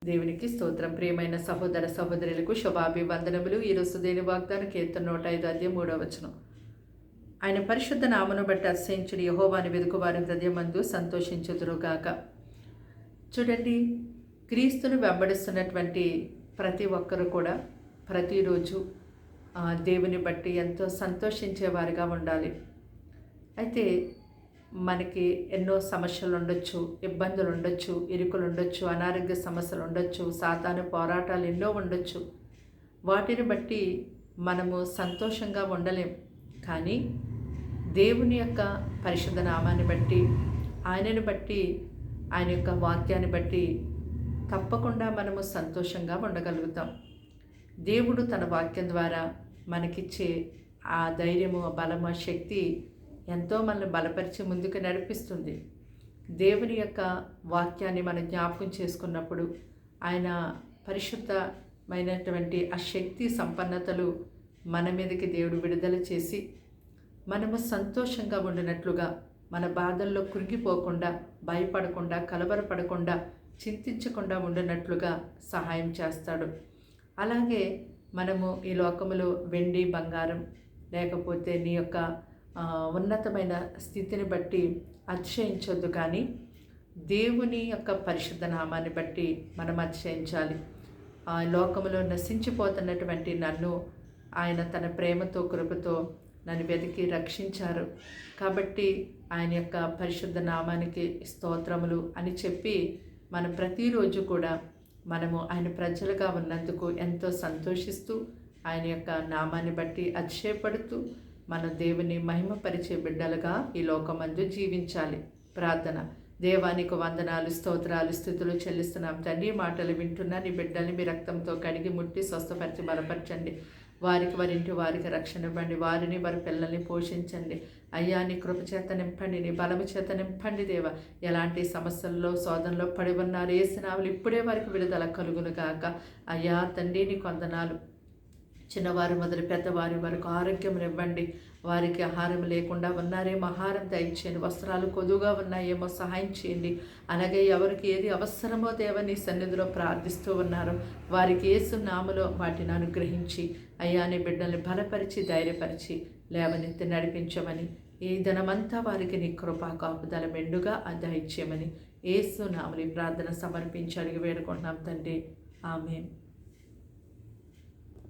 దేవునికి స్తోత్రం. ప్రియమైన సహోదర సహోదరులకు శుభాభివందనములు. ఈరోజు దేని వాగ్దాన కీర్తన 105:3 ఆయన పరిశుద్ధ నామను బట్టి అతిశయించుడి, యెహోవాను వెదుకువారి హృదయమందు సంతోషించుదురుగాక. చూడండి, క్రీస్తును వెంబడిస్తున్నటువంటి ప్రతి ఒక్కరు కూడా ప్రతిరోజు దేవుని బట్టి ఎంతో సంతోషించేవారిగా ఉండాలి. అయితే మనకి ఎన్నో సమస్యలు ఉండొచ్చు, ఇబ్బందులు ఉండొచ్చు, ఇరుకులు ఉండొచ్చు, అనారోగ్య సమస్యలు ఉండొచ్చు, సాతాను పోరాటాలు ఎన్నో ఉండొచ్చు. వాటిని బట్టి మనము సంతోషంగా ఉండలేం. కానీ దేవుని యొక్క పరిశుద్ధ నామాన్ని బట్టి, ఆయనను బట్టి, ఆయన యొక్క వాక్యాన్ని బట్టి తప్పకుండా మనము సంతోషంగా ఉండగలుగుతాం. దేవుడు తన వాక్యం ద్వారా మనకిచ్చే ఆ ధైర్యము, ఆ బలము, ఆ శక్తి ఎంతో మనల్ని బలపరిచి ముందుకు నడిపిస్తుంది. దేవుని యొక్క వాక్యాన్ని మనం జ్ఞాపకం చేసుకున్నప్పుడు ఆయన పరిశుద్ధమైనటువంటి ఆ శక్తి సంపన్నతలు మన మీదకి దేవుడు విడుదల చేసి మనము సంతోషంగా ఉండినట్లుగా, మన బాధల్లో కృంగిపోకుండా, భయపడకుండా, కలవరపడకుండా, చింతించకుండా ఉండినట్లుగా సహాయం చేస్తాడు. అలాగే మనము ఈ లోకములో వెండి, బంగారం లేకపోతే నీ యొక్క ఉన్నతమైన స్థితిని బట్టి అతిశయించొద్దు, కానీ దేవుని యొక్క పరిశుద్ధ నామాన్ని బట్టి మనం అతిశయించాలి. ఆ లోకములో నశించిపోతున్నటువంటి నన్ను ఆయన తన ప్రేమతో, కృపతో నన్ను వెతికి రక్షించారు. కాబట్టి ఆయన యొక్క పరిశుద్ధ నామానికి స్తోత్రములు అని చెప్పి మనం ప్రతిరోజు కూడా మనము ఆయన ప్రజలుగా ఉన్నందుకు ఎంతో సంతోషిస్తూ, ఆయన యొక్క నామాన్ని బట్టి అతిశయపడుతూ మన దేవుని మహిమపరిచే బిడ్డలుగా ఈ లోకమందు జీవించాలి. ప్రార్థన. దేవానికి వందనాలు, స్తోత్రాలు, స్తుతులు చెల్లిస్తున్నాం తండ్రి. మాటలు వింటున్న నీ బిడ్డల్ని మీ రక్తంతో కడిగి ముట్టి స్వస్థపరిచి బలపరచండి. వారింటి వారికి రక్షణ ఇవ్వండి. వారిని, వారి పిల్లల్ని పోషించండి. అయ్యా, నీ కృప చేత నింపండి, నీ బలము చేత నింపండి. దేవా, ఎలాంటి సమస్యల్లో, శోధనలో పడి ఉన్నారు, ఏసునామములో ఇప్పుడే వారికి విడుదల కలుగును గాక. అయ్యా తండ్రి, నీకు వందనాలు. చిన్నవారు మొదలు పెద్దవారి వరకు ఆరోగ్యం ఇవ్వండి. వారికి ఆహారం లేకుండా ఉన్నారేమో ఆహారం దయచేయండి. వస్త్రాలు కొదువుగా ఉన్నాయేమో సహాయం చేయండి. అలాగే ఎవరికి ఏది అవసరమో దేవా నీ సన్నిధిలో ప్రార్థిస్తూ ఉన్నారో వారికి యేసు నామములో వాటిని అనుగ్రహించి అయ్యా నీ బిడ్డల్ని బలపరిచి, ధైర్యపరిచి, లేవనెత్తి నడిపించమని, ఈ దినమంతా వారికి నీ కృపా కాపుదల మెండుగా దయచేయమని యేసు నామములో ప్రార్థన సమర్పించి అడిగి వేడుకుంటున్నాం తండ్రి. ఆమేన్.